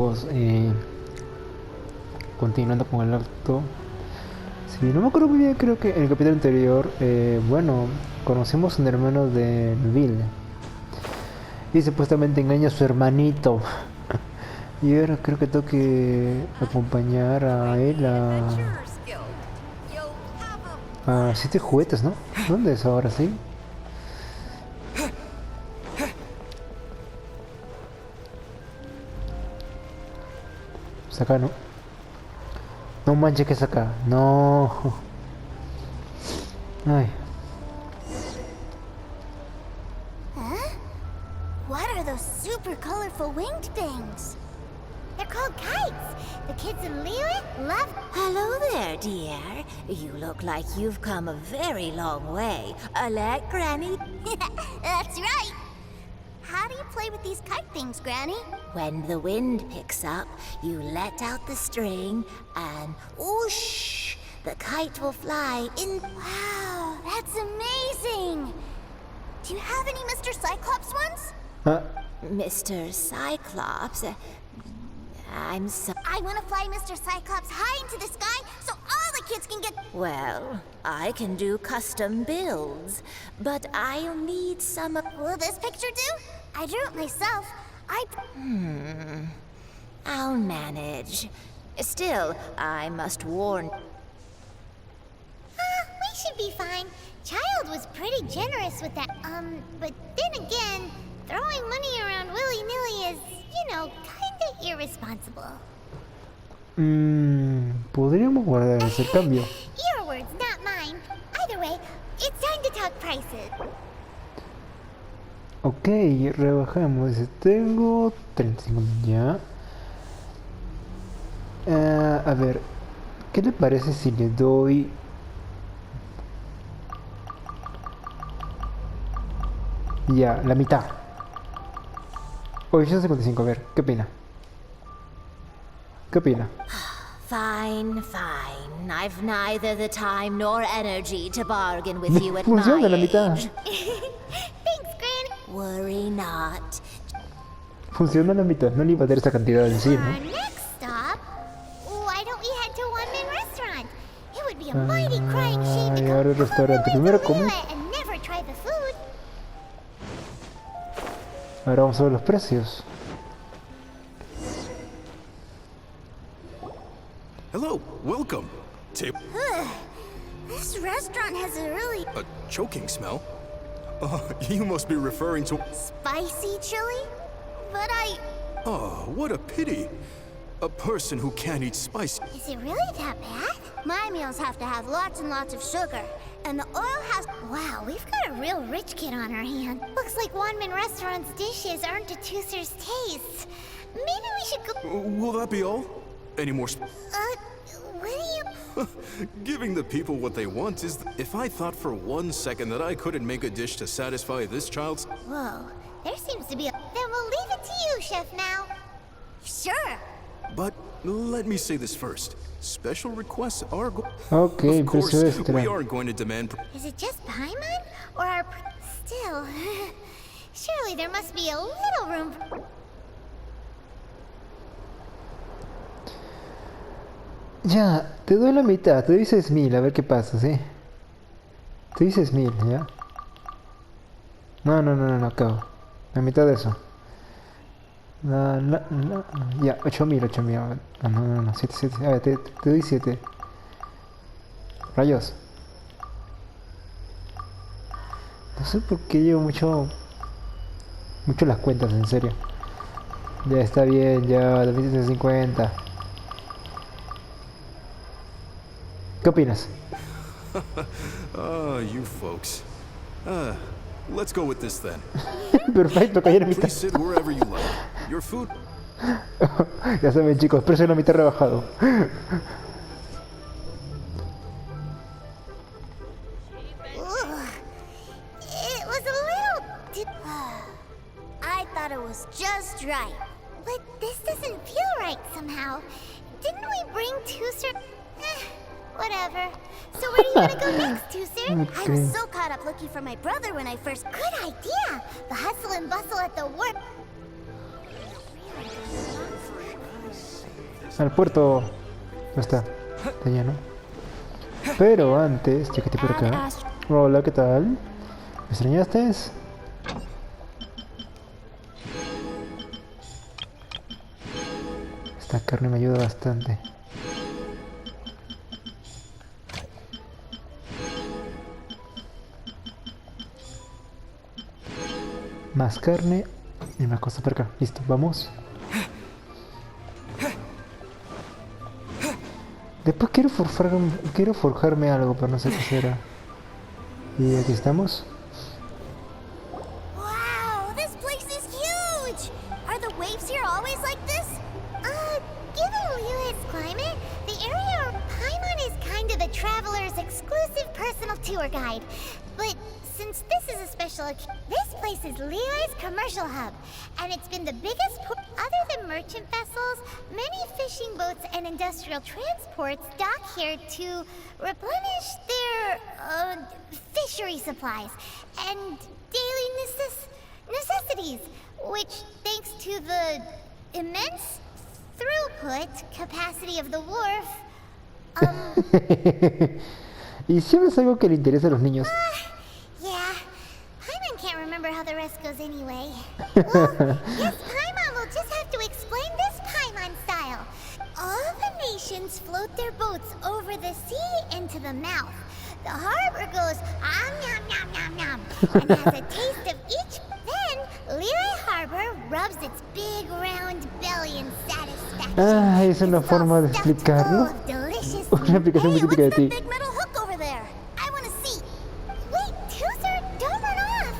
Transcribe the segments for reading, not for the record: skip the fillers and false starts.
Pues, continuando con el acto. Si no me acuerdo muy bien, creo que en el capítulo anterior, bueno, conocemos a un hermano de Nobile. Y supuestamente engaña a su hermanito. Y ahora creo que tengo que acompañar a él a siete juguetes, ¿no? ¿Dónde es ahora, sí? Es acá, ¿no? No manches que es acá. No. Ay. Huh? What are those super colorful winged things? They're called kites. The kids in Lille love... Hello there, dear. You look like you've come a very long way. Alec, Granny? That's right. How do you play with these kite things, Granny? When the wind picks up, you let out the string and whoosh! The kite will fly in... Wow, that's amazing. Do you have any Mr. Cyclops ones? Mr. Cyclops? I'm so... I want to fly Mr. Cyclops high into the sky so all the kids can get... Well, I can do custom builds, but I'll need some... Will this picture do? I drew it myself. I'll manage. Still, I must warn... We should be fine. Child was pretty generous with that. But then again, throwing money around willy-nilly is, kinda irresponsible. Podríamos guardar ese cambio. Your words, not mine. Either way, it's time to talk prices. Ok, rebajamos. Dice, tengo 35 ya. A ver, ¿qué le parece si le doy... Ya, la mitad. 855, a ver, ¿qué opina? ¿Qué opina? Fine, fine. I've neither the time nor energy to bargain with you at my Funciona la mitad. age. Thanks, Granny. Worry not. Funciona la mitad, no le iba a dar esa cantidad For encima. our next stop, why don't we head to a one-man restaurant? It would be a mighty crying shame to Ay, come ahora el restaurante. Primero come. and never try the food. Ahora vamos a ver los precios. Hello, welcome. This restaurant has a really A choking smell? You must be referring to... spicy chili, but Oh, what a pity. A person who can't eat spice. is it really that bad? My meals have to have lots and lots of sugar, and the oil has... Wow, we've got a real rich kid on our hand. Looks like One-Man Restaurant's dishes aren't to Tooser's taste. Maybe we should go... Will that be all? Any more... what do you... Giving the people what they want is... If I thought for 1 second that I couldn't make a dish to satisfy this child's... Whoa, there seems to be a... Then we'll leave it to you, Chef, now. Sure. But let me say this first. Special requests are... Ok, Of course, precio extra. we aren't going to demand... Is it just Paimon? Or our... Still... Surely there must be a little room... Ya, te doy la mitad, te doy 6.000, a ver qué pasa, ¿sí? Te doy 6.000, ¿ya? No, acabo. La mitad de eso. Ya, 8.000. No, 7. A ver, te doy 7. Rayos. No sé por qué llevo mucho las cuentas, en serio. Ya está bien, ya, 250. ¿Qué opinas? You folks. Let's go with this then. Perfecto, caí en la mitad. Please sit wherever you like. Your food... Ya saben, chicos, precio de la mitad rebajado. Ugh. It was a little... I thought it was just right. But this doesn't feel right somehow. Didn't we bring Tooser... Whatever. So where do you want to go next, Tooser? I was so caught up looking for my brother when I first... Good idea! The hustle and bustle at the work... al puerto. No está. Está lleno. Pero antes, chécate por acá. Hola, ¿qué tal? ¿Me extrañaste? Esta carne me ayuda bastante. Más carne y más cosas por acá. Listo, vamos. Después quiero forjarme algo, pero no sé qué será. Y aquí estamos. Wow, this place is huge! Are the waves here always like this? Given Liyue's climate, the area of Paimon is kind of the traveler's exclusive personal tour guide. But since this is a special occasion, this place is Liyue's commercial hub, and it's been the biggest port. Other than merchant vessels, many fishing boats and industrial transports dock here to replenish their fishery supplies and daily necessities, which, thanks to the immense throughput capacity of the wharf, Y siempre es algo que le interesa a los niños. yeah, Paimon can't remember how the rest goes anyway. Well, yes, Paimon will just have to explain this Paimon style. All the nations float their boats over the sea into the mouth. The harbor goes nom nom nom nom and has a taste of each. Then Liyue Harbor rubs its big round belly in satisfaction. Ah, es una forma de It's all stuffed full explicarlo. of delicious. Una aplicación muy Hey, típica de what's that ti. big metal hook over there? I want to see. Wait, Toozer, don't run off.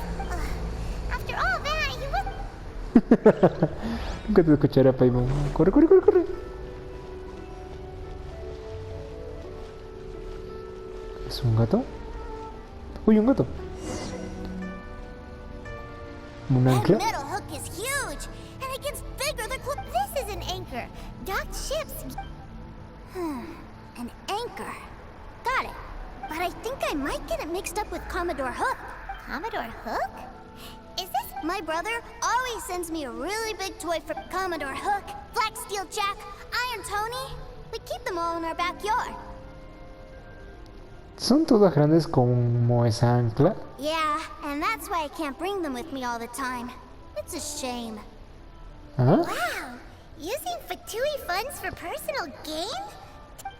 After all that, you would. Nunca te escuchará, Paimon. Corre, corre, corre, corre. ¿Es un gato? Uy, un gato. ¿Un That ancla? metal hook is huge, and it gets bigger the closer. This is an anchor. Docked ships. An anchor. Got it. But I think I might get it mixed up with Commodore Hook. Commodore Hook? Is this? My brother always sends me a really big toy for Commodore Hook, Black Steel Jack, Iron Tony. We keep them all in our backyard. ¿Son todas grandes como esa ancla? Yeah, and that's why I can't bring them with me all the time. It's a shame. ¿Ah? Wow! Using Fatui funds for personal gain?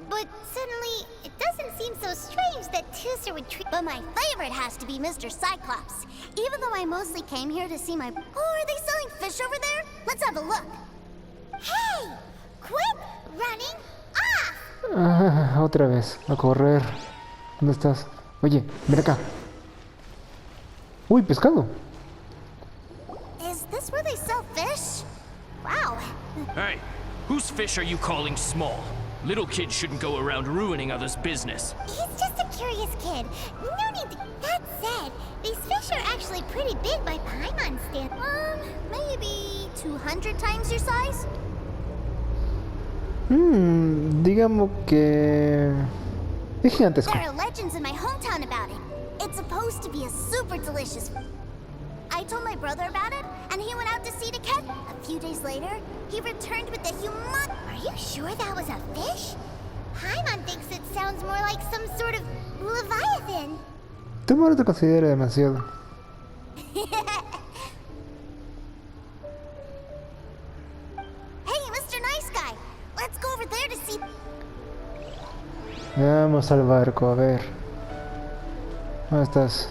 But suddenly, it doesn't seem so strange that Toozer would treat. But my favorite has to be Mr. Cyclops. Even though I mostly came here to see my. Oh, are they selling fish over there? Let's have a look. Hey! Quit running off! Ah, otra vez, a correr. ¿Dónde estás? Oye, ven acá. Uy, pescado. Is this where they sell fish? Wow. Hey, whose fish are you calling small? Little kids shouldn't go around ruining others' business. He's just a curious kid. No need to. That said, these fish are actually pretty big by Paimon stand. Maybe 200 times your size? Digamos que... es gigantesco. There are legends in my hometown about it. It's supposed to be a super delicious. I told my brother about it, and he went out to sea to catch. A few days later, he returned with the humongous. Are you sure that was a fish? Paimon thinks it sounds more like some sort of leviathan. Tu no te considera demasiado. Hey, Mr. Nice Guy, let's go over there to see. Vamos al barco, a ver. ¿Dónde estás?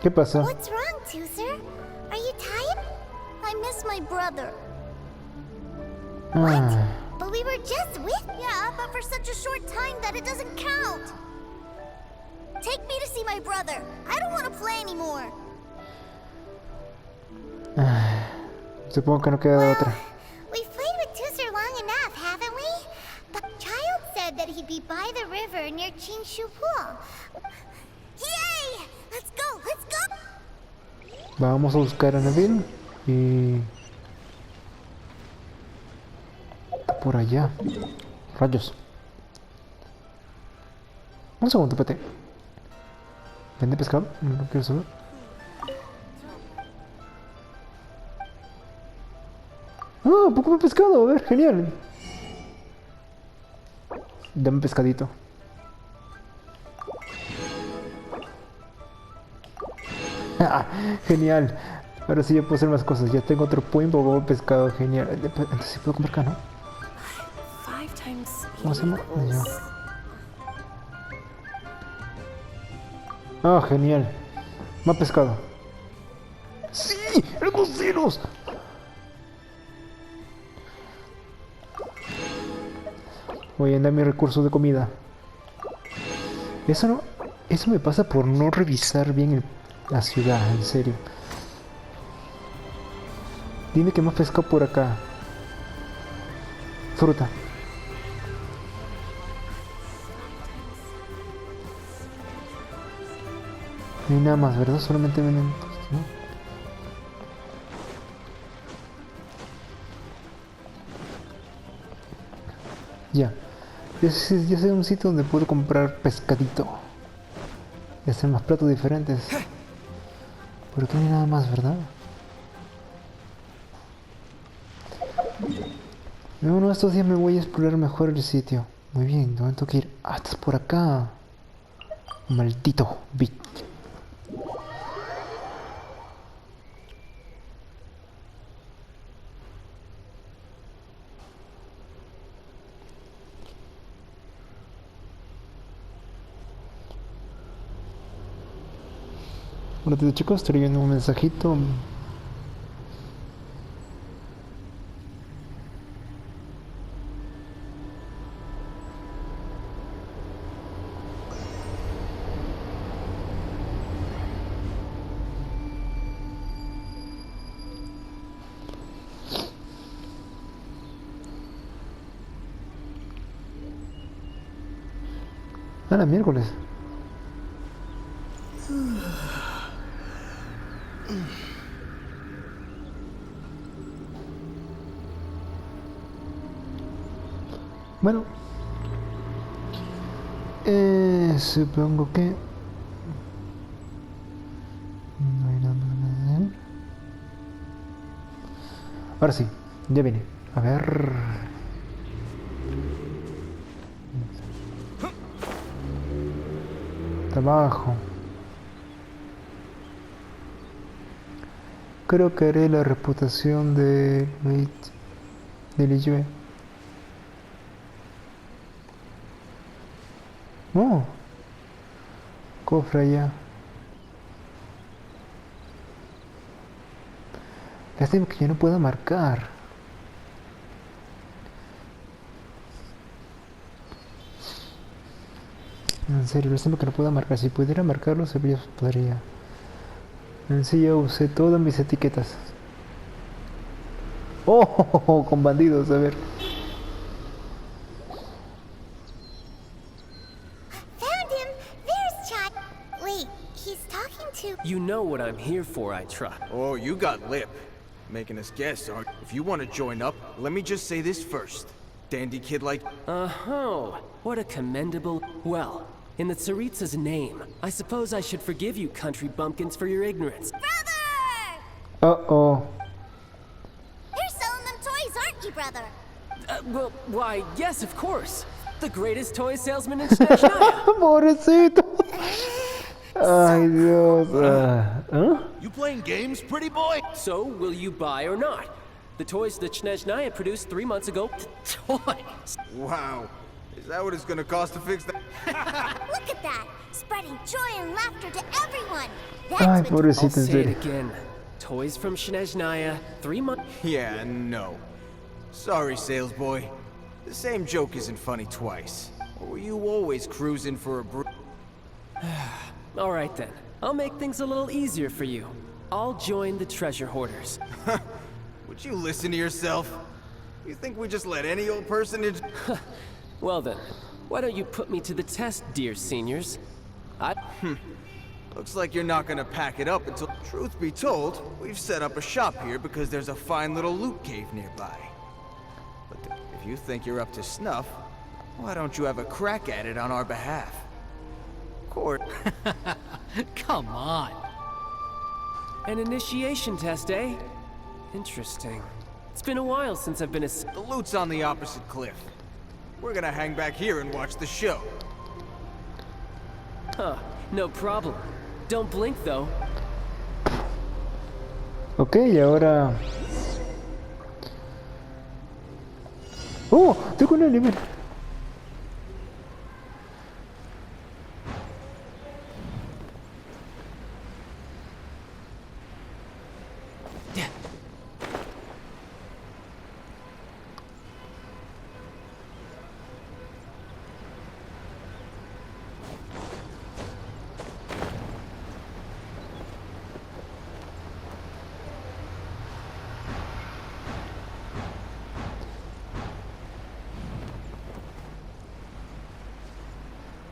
¿Qué pasó? What's wrong, Toozer? Are you tired? I miss my brother. Ah, But we were just with. Yeah, but for such a short time that it doesn't count. Take me to see my brother. I don't want to play anymore. supongo que no queda otra. We've played with Toozer long enough, haven't we? But Child said that he'd be by the river near Chingshu Pool. Yay! Let's go! Let's go! Vamos a buscar a Nobile y... está por allá. Rayos. Un segundo, espérate. ¿Vende pescado? No quiero saber. Ah, poco más pescado, a ver, genial. Dame un pescadito. Ah, genial. Ahora sí ya puedo hacer más cosas. Ya tengo otro point por pescado, genial. Entonces sí puedo comer acá, ¿no? 5 times ¿Cómo se llama? equals- Ah, genial. Más pescado. ¡Sí! ¡Reduciros! Voy a andar mi recurso de comida. Eso no... Eso me pasa por no revisar bien la ciudad, en serio. Dime que más pescado por acá. Fruta. No hay nada más, ¿verdad? Solamente venden... ¿no? Ya. Ya sé un sitio donde puedo comprar pescadito. Y hacer más platos diferentes. Pero aquí no hay nada más, ¿verdad? En uno de estos días me voy a explorar mejor el sitio. Muy bien, ¿dónde tengo que ir? Ah, estás por acá. Maldito bitch. Hola chicos, estoy viendo un mensajito. Ah, la miércoles. Bueno, supongo que no hay nada más de él. Ahora sí, ya viene. A ver. Trabajo. Creo que haré la reputación de Liyue. Oh, cofre allá. Lástima que yo no pueda marcar. En serio, lástima que no pueda marcar. Si pudiera marcarlo, se podría. En sí, ya usé todas mis etiquetas. Oh, con bandidos, a ver. Found him! There's Chad! Wait, he's talking to... You know what I'm here for, I trust. Oh, you got lip. Making us guess, aren't you? If you want to join up, let me just say this first. Dandy kid like... Oh, what a commendable... Well, in the Tsaritsa's name, I suppose I should forgive you country bumpkins for your ignorance. Brother! Uh-oh. You're selling them toys, aren't you, brother? Well, why, yes, of course. The greatest toy salesman in Snatchnaya. Pobrecito. Ay, Dios. ¿Ah? You playing games, pretty boy? So, will you buy or not? The toys that Snatchnaya produced 3 months ago... Toys! Wow. Is that what it's gonna cost to fix that? Look at that! Spreading joy and laughter to everyone! That's Ay, what... I'll pobrecito, en say it serio. again. Toys from Snatchnaya, 3 months... Yeah, no. Sorry, sales boy. The same joke isn't funny twice. Or were you always cruising for a All right then. I'll make things a little easier for you. I'll join the treasure hoarders. Would you listen to yourself? You think we just let any old person in? Well then, why don't you put me to the test, dear seniors? Looks like you're not gonna pack it up until... Truth be told, we've set up a shop here because there's a fine little loot cave nearby. But if you think you're up to snuff, why don't you have a crack at it on our behalf? Court. Come on. An initiation test, eh? Interesting. It's been a while since I've been a... The loot's on the opposite cliff. We're gonna hang back here and watch the show. Huh, no problem. Don't blink, though. Ok, y ahora... ¡Oh! Estoy con él, mira.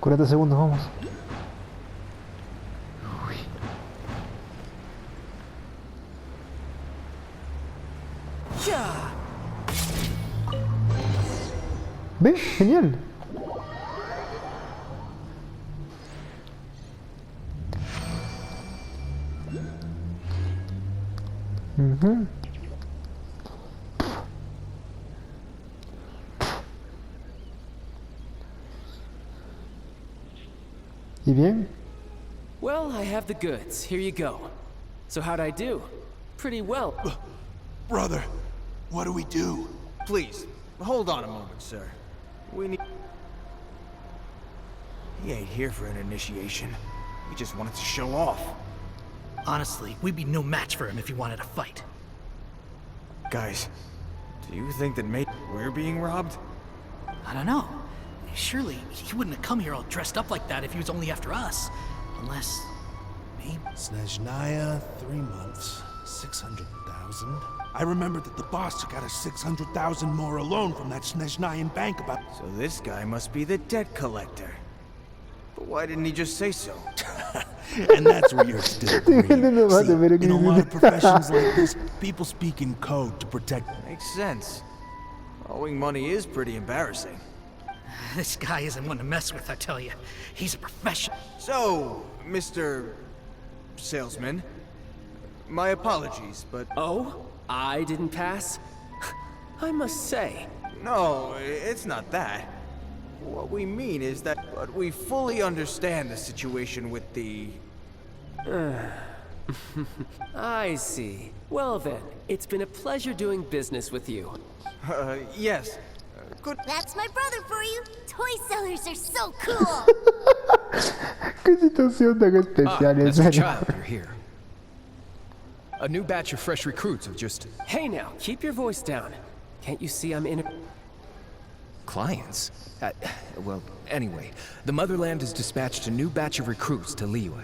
$40 vamos. ¿Ve? Genial. ¿Y bien? Well, I have the goods. Here you go. So how'd I do? Pretty well. Brother, what do we do? Please, hold on a moment, sir. We need... He ain't here for an initiation. He just wanted to show off. Honestly, we'd be no match for him if he wanted a fight. Guys, do you think that maybe we're being robbed? I don't know. Surely, he wouldn't have come here all dressed up like that if he was only after us. Unless... maybe... Snezhnaya, 3 months, 600,000. I remember that the boss took out a 600,000 more a loan from that Snezhnayan bank about... So this guy must be the debt collector. But why didn't he just say so? And that's where you're still green. See, in a lot of professions like this, people speak in code to protect... Makes sense. Owing money is pretty embarrassing. This guy isn't one to mess with, I tell you. He's a professional. So, Mr. Salesman, my apologies, but... Oh? I didn't pass? I must say. No, it's not that. What we mean is that but we fully understand the situation with the... I see. Well then, it's been a pleasure doing business with you. Yes. Good. That's my brother for you. Toy sellers are so cool. Qué situación tan especial es. Mr. Child, you're here. A new batch of fresh recruits have just... Hey now, keep your voice down. Can't you see I'm in a... Clients? Well, anyway, the Motherland has dispatched a new batch of recruits to Liyue.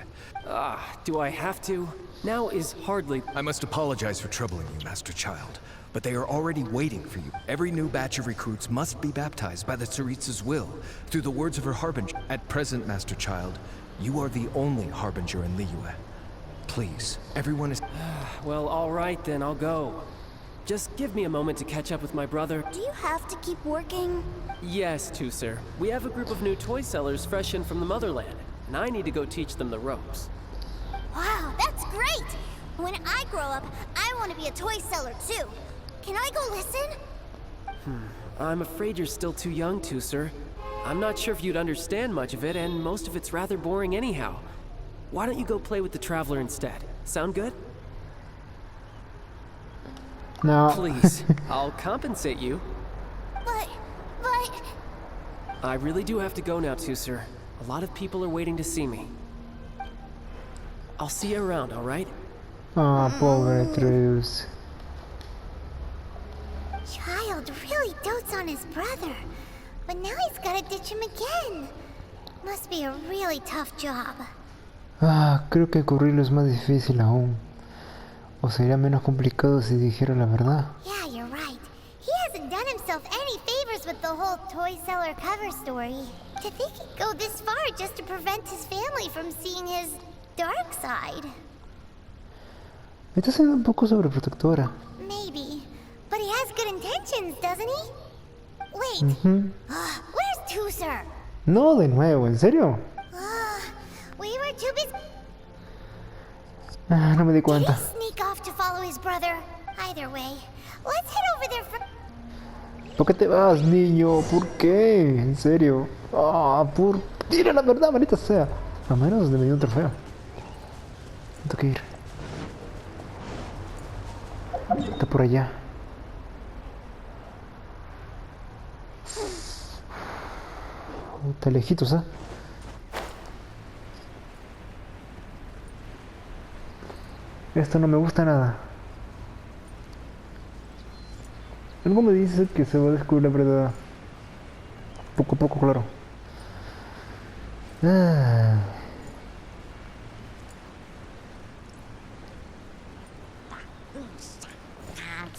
Do I have to? Now is hardly... I must apologize for troubling you, Master Child, but they are already waiting for you. Every new batch of recruits must be baptized by the Tsaritsa's will, through the words of her Harbinger. At present, Master Child, you are the only Harbinger in Liyue. Please, everyone is... Well, all right then, I'll go. Just give me a moment to catch up with my brother. Do you have to keep working? Yes, sir. We have a group of new toy sellers fresh in from the Motherland, and I need to go teach them the ropes. Wow, that's great! When I grow up, I want to be a toy seller too. Can I go listen? I'm afraid you're still too young sir. I'm not sure if you'd understand much of it, and most of it's rather boring anyhow. Why don't you go play with the Traveler instead? Sound good? No. Please, I'll compensate you. But... I really do have to go now, sir. A lot of people are waiting to see me. I'll see you around, all right? Ah, pobre Truce. Child really dotes on his brother. But now he's gotta ditch him again. Must be a really tough job. Creo que cubrirlo es más difícil aún. O sería menos complicado si dijera la verdad. Yeah, you're right. He hasn't done himself any favors with the whole toy seller cover story. To think he'd go this far just to prevent his family from seeing his dark side. Está siendo un poco sobreprotectora. Maybe. But he has good intentions, doesn't he? Wait. Where's Tooser? No, de nuevo, ¿en serio? We were too busy. No me di Did he cuenta. sneak off to follow his brother? Either way, let's head over there for... ¿Por qué te vas, niño? ¿Por qué? En serio. Ah, por... Dile la verdad, maldita sea. A menos de me dio un trofeo. Tengo que ir. Está por allá. Está lejitos, ¿eh? Esto no me gusta nada. Algo me dice que se va a descubrir la verdad. Poco a poco, claro. Ah.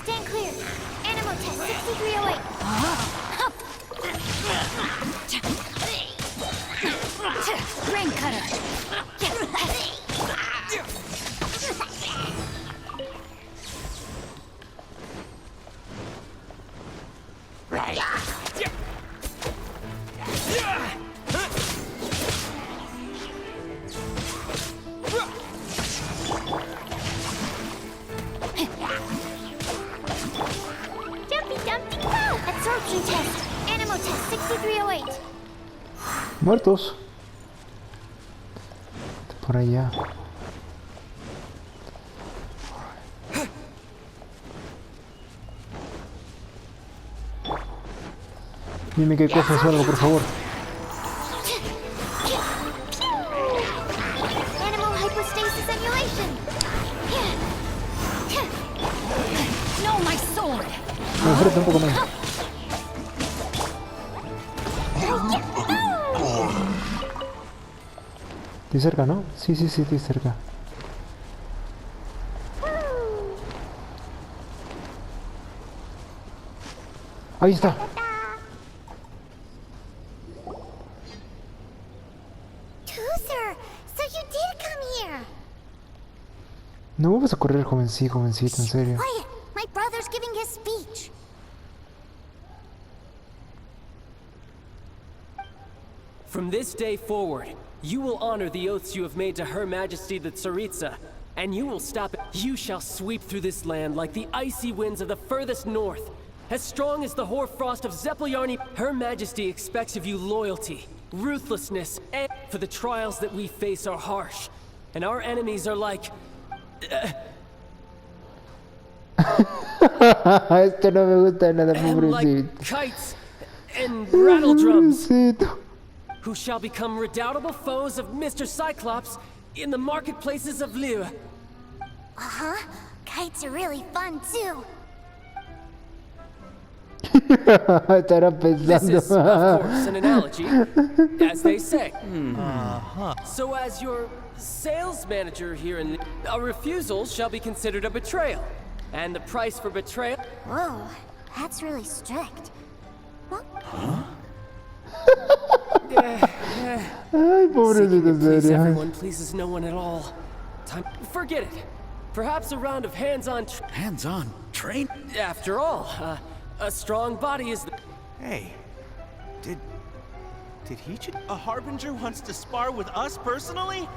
Stand clear. Animal test 6308. Brain cutter. Jumpy Dumpty Go! Absorption test. Animal test 6308. Muertos. Por allá. Dime qué cosa es algo, por favor. Animal hypostasis emulation. No, my sword. Me ofrece un poco más. Estoy cerca, ¿no? Sí, estoy cerca. Ahí está. Tooser, so you did come here. No vamos a correr, jovencito, en serio. Quiet, my brother's giving his speech. From this day forward, you will honor the oaths you have made to Her Majesty the Tsaritsa, and you will stop it. You shall sweep through this land like the icy winds of the furthest north, as strong as the hoarfrost of Zeppeljärni. Her Majesty expects of you loyalty, ruthlessness, and for the trials that we face are harsh, and our enemies are like... Esto no me gusta nada, pobrecito. like kites and rattle drums. Pobrecito. Who shall become redoubtable foes of Mr. Cyclops in the marketplaces of Lille. Uh-huh. Kites are really fun, too. Estará This pensando. is, of course, an analogy, as they say. So as your sales manager here in Lille, a refusal shall be considered a betrayal. And the price for betrayal... Whoa, that's really strict. Well, Ay, pobrecito, seeking to en please serio. everyone pleases no one at all. Time... Forget it. Perhaps a round of hands-on... Hands-on train? After all, a strong body is... Hey, did he just... A Harbinger wants to spar with us personally?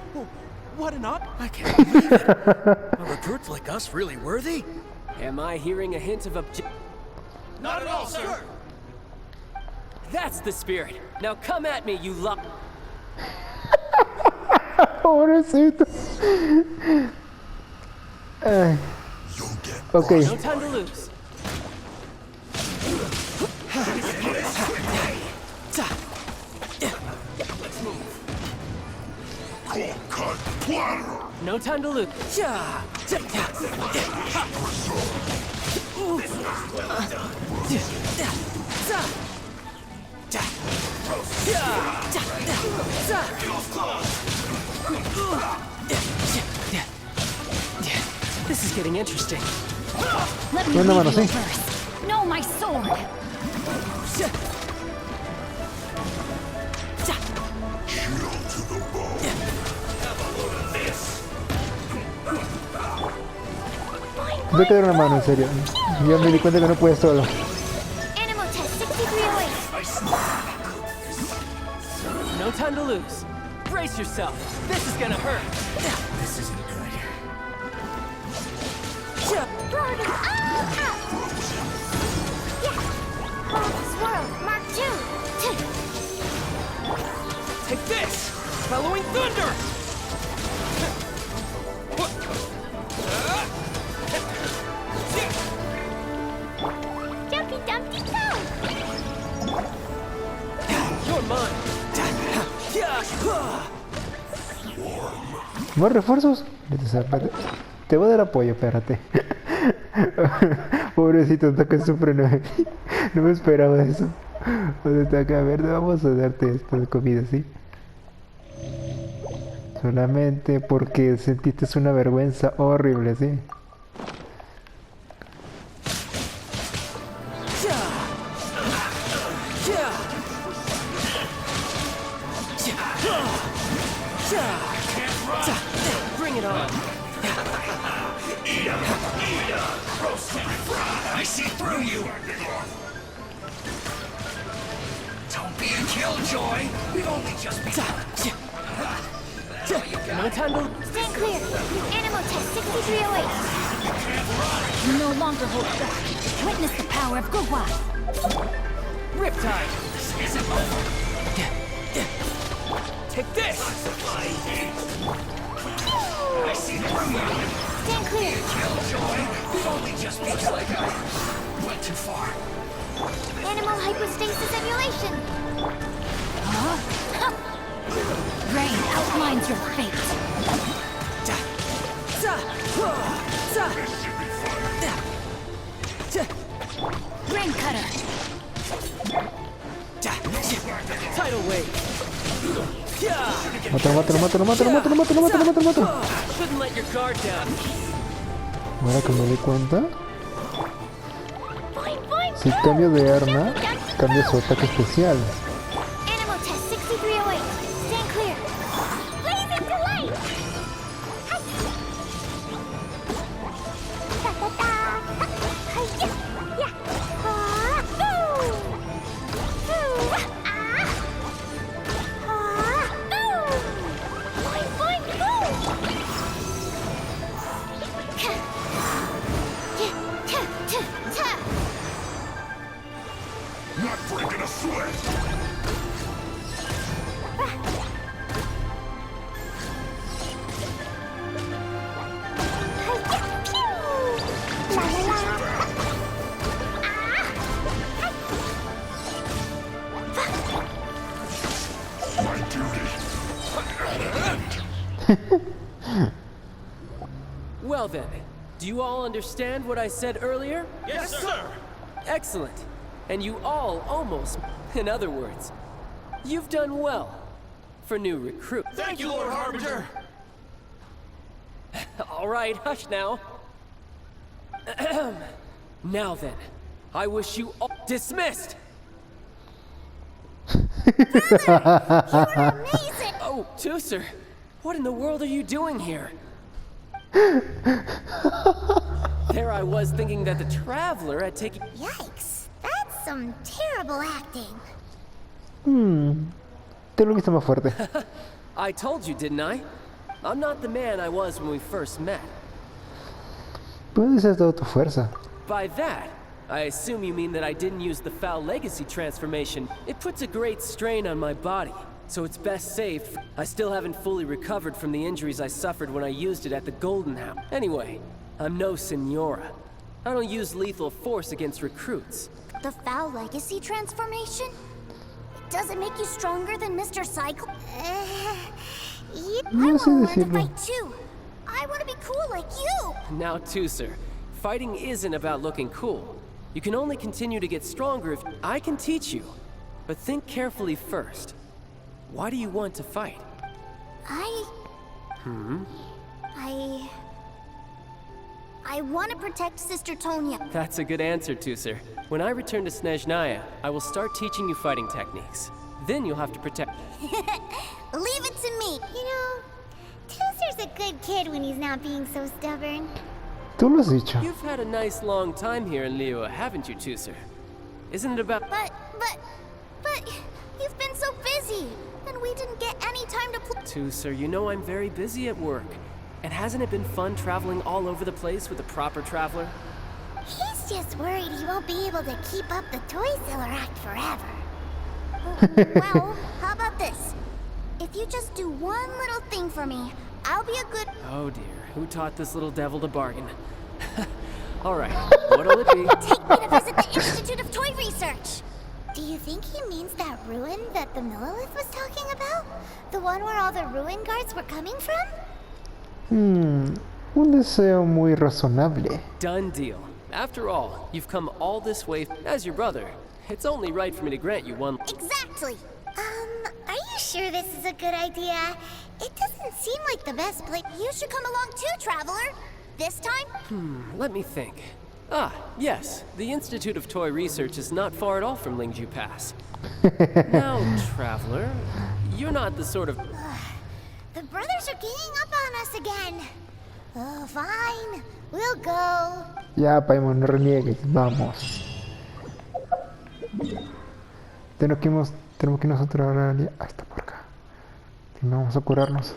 What an op... I can't believe it. Are recruits like us really worthy? Am I hearing a hint of Not at all, sir! That's the spirit. Now come at me, you lot. Pobrecito. Ay. Ok. No time to lose. No time to lose. This is getting interesting. let me Buena lead mano, you sí. first. No, my sword. Voy a quedar una mano, en serio. Ya me di cuenta que no puedes solo. Animal test 6308. No time to lose. Brace yourself. This is gonna hurt. This isn't good. Florida. Ah! Yeah. Swirl. Mark 2. Take this! Following thunder! Jumpy Dumpty Go! You're mine! ¿Más refuerzos? Te voy a dar apoyo, espérate. Pobrecito, hasta que sufre, no, no me esperaba eso. A ver, vamos a darte esto de comida, ¿sí? Solamente porque sentiste una vergüenza horrible, ¿sí? Bring it on! I see through you! Don't be a killjoy! We've only just begun! No time to... Stand clear. Animal test 6308. You no longer hold back. Witness the power of Gugwa. Riptide! This isn't over! Take this! I see through you! Stand clear. Killjoy! We've only just begun! Looks like I went too far. Animal hypostasis emulation. Rain outlines your fate. Rain cutter. Tidal wave! Mátalo. Shouldn't let your guard down. Ahora que me doy cuenta, si cambio de arma, cambia su ataque especial. Animal test 6308. Stand clear. Blazing delight. Not breaking a sweat! My duty. Well then, do you all understand what I said earlier? Yes, sir! Excellent. And you all almost... In other words, you've done well for new recruits. Thank you, Lord Harbinger! All right, hush now. Now then, I wish you all dismissed! Oh, Tooser, what in the world are you doing here? There I was thinking that the Traveler had taken... Yikes. That's some terrible acting. Te lo viste más fuerte. I told you, didn't I? I'm not the man I was when we first met. Puedes hacer toda tu fuerza. By that, I assume you mean that I didn't use the Foul Legacy transformation. It puts a great strain on my body, so it's best saved. I still haven't fully recovered from the injuries I suffered when I used it at the Golden House. Anyway, I'm no Senora. I don't use lethal force against recruits. The Foul Legacy transformation? Does it make you stronger than Mr. Cycle? I want to learn to fight too. I want to be cool like you. Now, Tooser, fighting isn't about looking cool. You can only continue to get stronger if I can teach you. But think carefully first. Why do you want to fight? I want to protect Sister Tonya. That's a good answer, Tooser. When I return to Snezhnaya, I will start teaching you fighting techniques. Then you'll have to protect... Leave it to me. You know, Tooser's a good kid when he's not being so stubborn. Tú lo has dicho. You've had a nice long time here in Liyue, haven't you, Tooser? Isn't it about... But, you've been so busy, and we didn't get any time to play. Tooser, you know I'm very busy at work. And hasn't it been fun traveling all over the place with a proper traveler? He's just worried he won't be able to keep up the toy seller act forever. Well, how about this? If you just do one little thing for me, I'll be a good... Oh dear, who taught this little devil to bargain? Alright, what'll it be? Take me to visit the Institute of Toy Research! Do you think he means that ruin that the Millilith was talking about? The one where all the ruin guards were coming from? Un deseo muy razonable. Done deal. After all, you've come all this way as your brother. It's only right for me to grant you one. Exactly! Are you sure this is a good idea? It doesn't seem like the best place. You should come along too, Traveler! This time? Let me think. Ah, yes. The Institute of Toy Research is not far at all from Lingju Pass. Now, Traveler, you're not the sort of... The brothers are ganging up on us again. Oh, fine. We'll go. Ya, Paimon, no reniegues. Vamos. Tenemos que irnos a otra área. Ahí está por acá. Vamos a curarnos.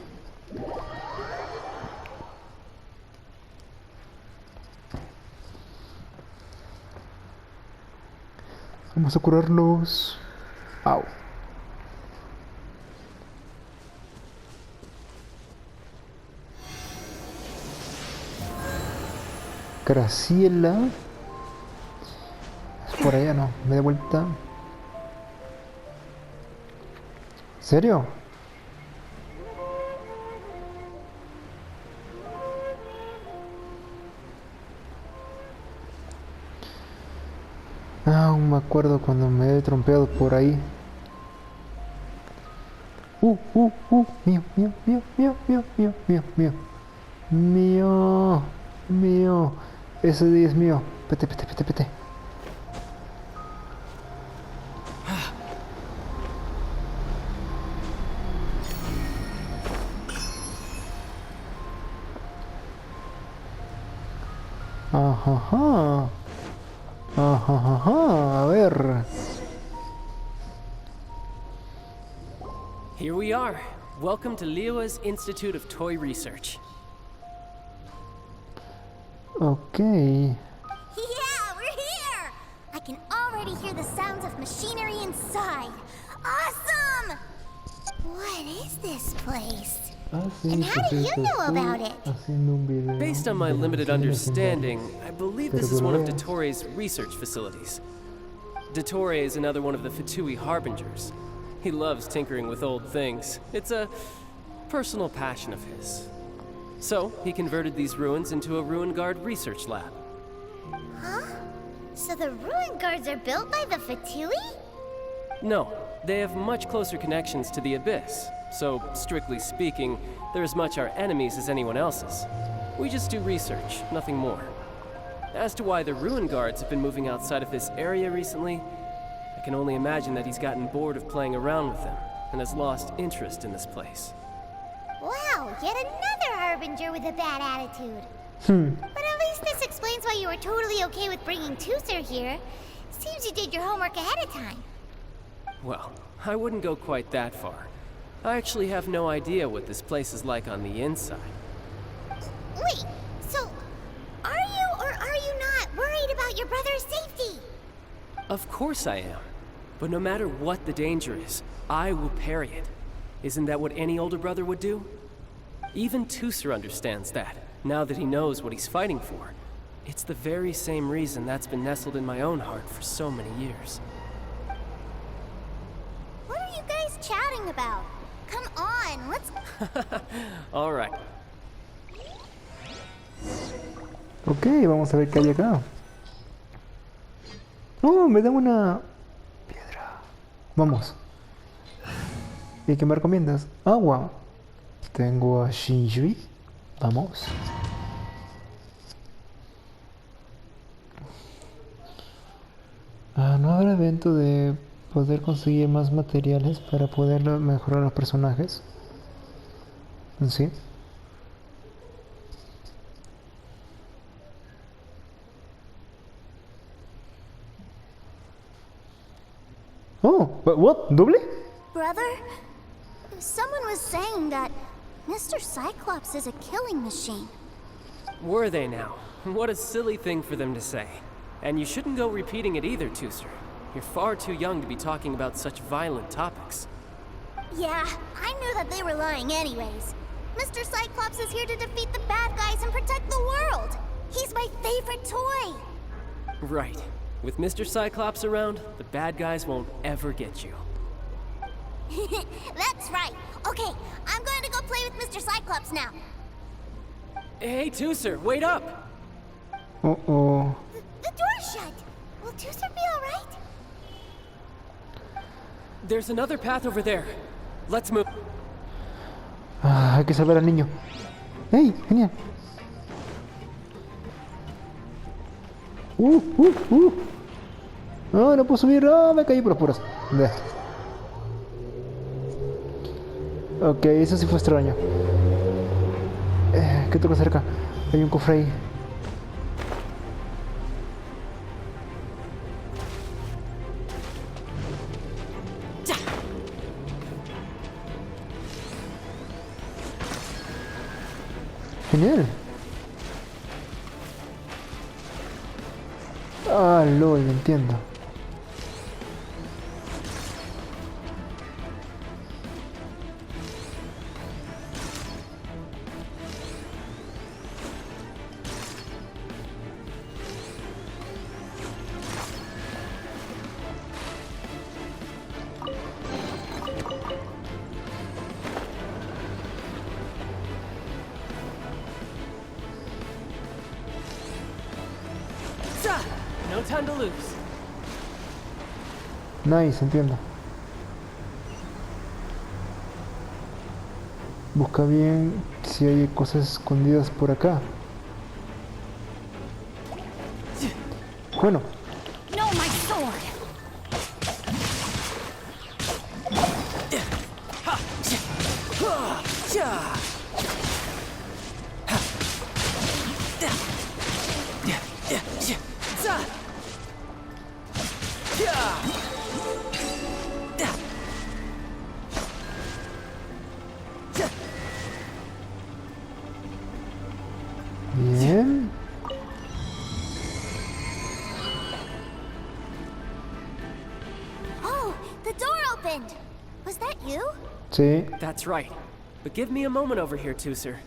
Vamos a curarlos. Au. Graciela. Es por allá, no. Me de vuelta. ¿Serio? Aún me acuerdo cuando me he trompeado por ahí. Mío, mío, mío, mío, mío, mío, mío, mío. Mío, mío. Ese día es mío. Pete, pete, pete, pete. Ajá. Ajá, a ver. Here we are. Welcome to Liyue's Institute of Toy Research. Okay. Yeah, we're here! I can already hear the sounds of machinery inside. Awesome! What is this place? And how do you know about it? Based on my limited understanding, I believe this is one of Dottoro's research facilities. Dottore is another one of the Fatui Harbingers. He loves tinkering with old things. It's a personal passion of his. So, he converted these ruins into a Ruin Guard research lab. Huh? So the ruin guards are built by the Fatui? No, they have much closer connections to the Abyss. So, strictly speaking, they're as much our enemies as anyone else's. We just do research, nothing more. As to why the Ruin Guards have been moving outside of this area recently, I can only imagine that he's gotten bored of playing around with them, and has lost interest in this place. Wow, yet another Harbinger with a bad attitude. But at least this explains why you were totally okay with bringing Tooser here. Seems you did your homework ahead of time. Well, I wouldn't go quite that far. I actually have no idea what this place is like on the inside. Wait, so are you or are you not worried about your brother's safety? Of course I am. But no matter what the danger is, I will parry it. Isn't that what any older brother would do? Even Tooser understands that, now that he knows what he's fighting for. It's the very same reason that's been nestled in my own heart for so many years. What are you guys chatting about? Come on, let's... All right. Ok, vamos a ver qué hay acá. Oh, me dan una piedra. Vamos. ¿Y qué me recomiendas? Agua. Tengo a Shinjui. Vamos. ¿No habrá evento de poder conseguir más materiales para poder mejorar los personajes? ¿Sí? Oh, what? ¿Doble? Brother, someone was saying that Mr. Cyclops is a killing machine. Were they now? What a silly thing for them to say. And you shouldn't go repeating it either, Tooser. You're far too young to be talking about such violent topics. Yeah, I knew that they were lying anyways. Mr. Cyclops is here to defeat the bad guys and protect the world. He's my favorite toy. Right. With Mr. Cyclops around, the bad guys won't ever get you. That's right. Okay, I'm going to go play with Mr. Cyclops now. Hey, Tooser, wait up! Uh-oh. The door's shut. Will Tooser be alright? There's another path over there. Let's move. Ah, hay que salvar al niño. ¡Hey! Genial. No, no puedo subir. No, me caí por los puros. Ok, eso sí fue extraño. ¿Qué tengo cerca? Hay un cofre ahí. Genial. Ah, lol, entiendo. No time to lose. Nice, entiendo. Busca bien si hay cosas escondidas por acá. Bueno. No, my sword. Bien. Oh, the door opened. Was that you? Sí. That's right. But give me a moment over here, Tooser.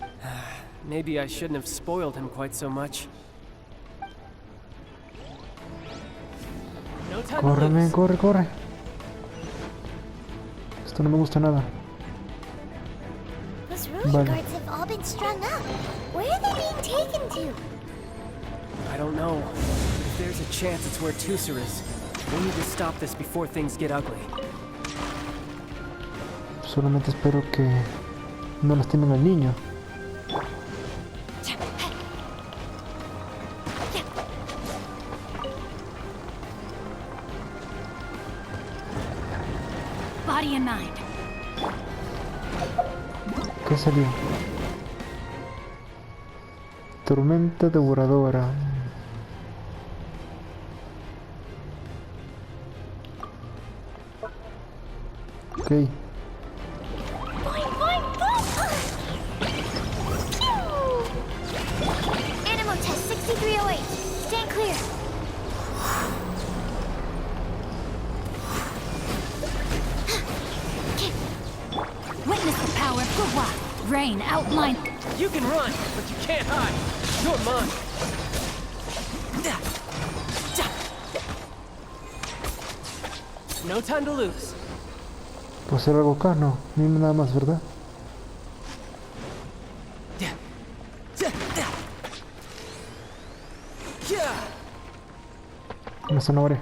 Maybe I shouldn't have spoiled him quite so much. No time to Córreme, lose. corre, corre. Esto no me gusta nada. Those ruin Vale. guards have all been strung up. Where are they being taken to? I don't know. If there's a chance it's where Tooser is, we need to stop this before things get ugly. Solamente espero que no lastimen al niño. Body in mind. ¿Qué salió? Tormenta devoradora. Ok. Boing, boing, boing. Animal test 6308. Stand clear. Witness the power of Gugwa. Rain outline. You can run, but you can't hide. You're mine. No time to lose. ¿Puedo hacer algo acá? No, ni nada más, ¿verdad? Una zanahoria.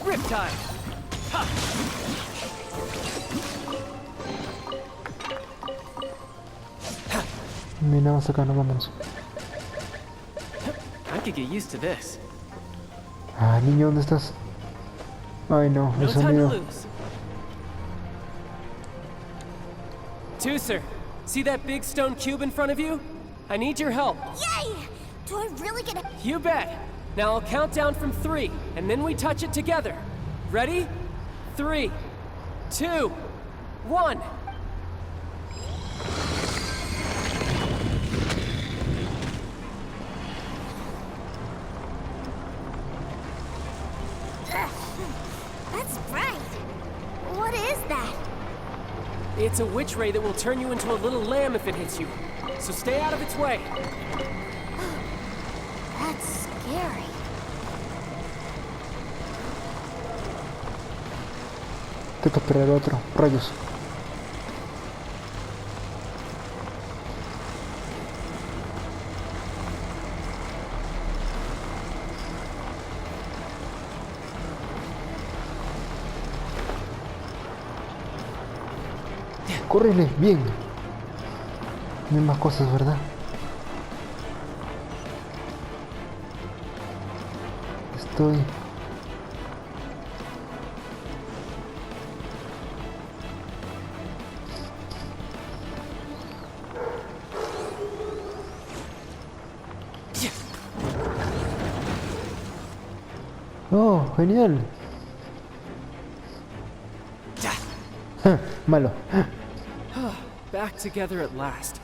Riptide. Ha! Ni nada más acá, no vamos. I could get used to this. Ah, niño, ¿dónde estás? Ay, no, No el time to sonido. lose. Tooser, see that big stone cube in front of you? I need your help. Yay! Do I really get it? You bet. Now I'll count down from 3, and then we touch it together. Ready? 3, 2, 1. That's bright. What is that? It's a witch ray that will turn you into a little lamb if it hits you. So stay out of its way. That's scary. Tengo que esperar otro. Rayos. Córrele, bien. No hay más cosas, ¿verdad? Estoy... Oh, genial. Malo. Back together at last.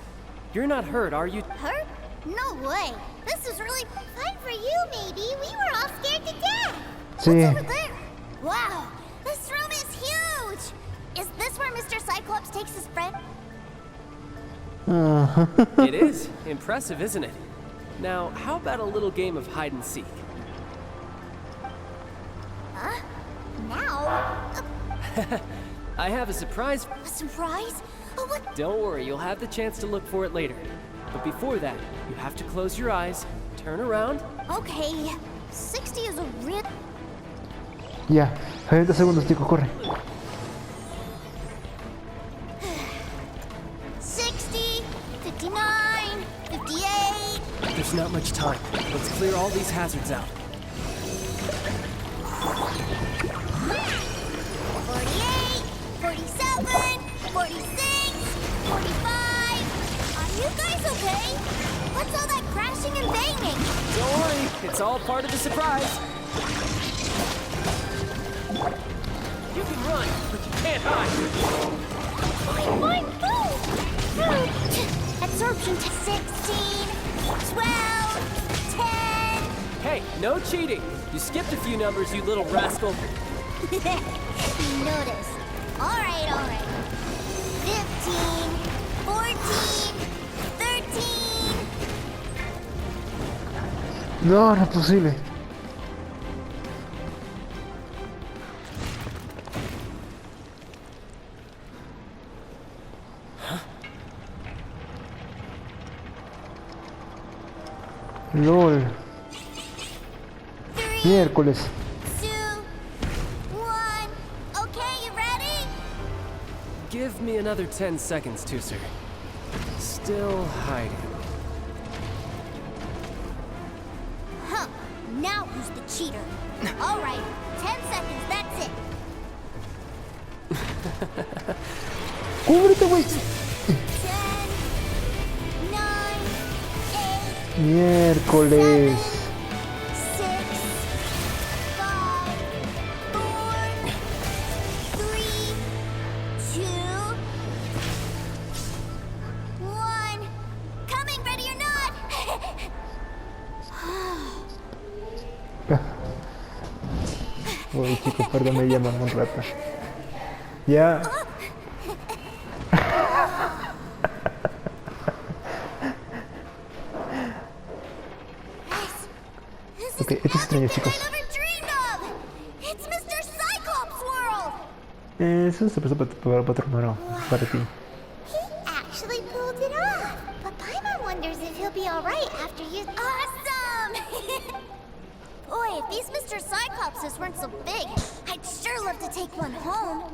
You're not hurt, are you? Hurt? No way. This is really fun for you, maybe. We were all scared to death. Sí. What's over there? Wow, this room is huge. Is this where Mr. Cyclops takes his friend? It is. Impressive, isn't it? Now, how about a little game of hide and seek? Huh? Now? I have a surprise. A surprise? Oh, what? Don't worry, you'll have the chance to look for it later. But before that, you have to close your eyes, turn around. Okay, 60 is a real... Ya, 30 segundos, chicos, corre. 60, 59, 58... There's not much time. Let's clear all these hazards out. 48, 47, 46, 45... Are you guys okay? What's all that crashing and banging? Don't worry, it's all part of the surprise. You can run, but you can't hide. Fine, move! Absorption to 16, 12, 10... Hey, no cheating. You skipped a few numbers, you little rascal. You notice. All right. 15, 14, 13... No, no es posible. LOL. Miércoles. 2, 1... Okay, you ready? Give me another 10 seconds, Tooser. Still hiding. Huh. Now who's the cheater? All right, 10 seconds, that's it. ¡Cúbrete, güey! 10, 9, 8... Miércoles. 6, 5, 4, 3, 2, 1... Coming, ready or not! Uy, chicos, perdón, me llaman un rato. Ya. Ok, esto es extraño, chicos. It's Mr. Cyclops World! Eso se pasó para otro número, para ti. He actually pulled it off. But Paimon wonders if he'll be alright after you... Awesome! Boy, if these Mr. Cyclopses weren't so big, I'd sure love to take one home.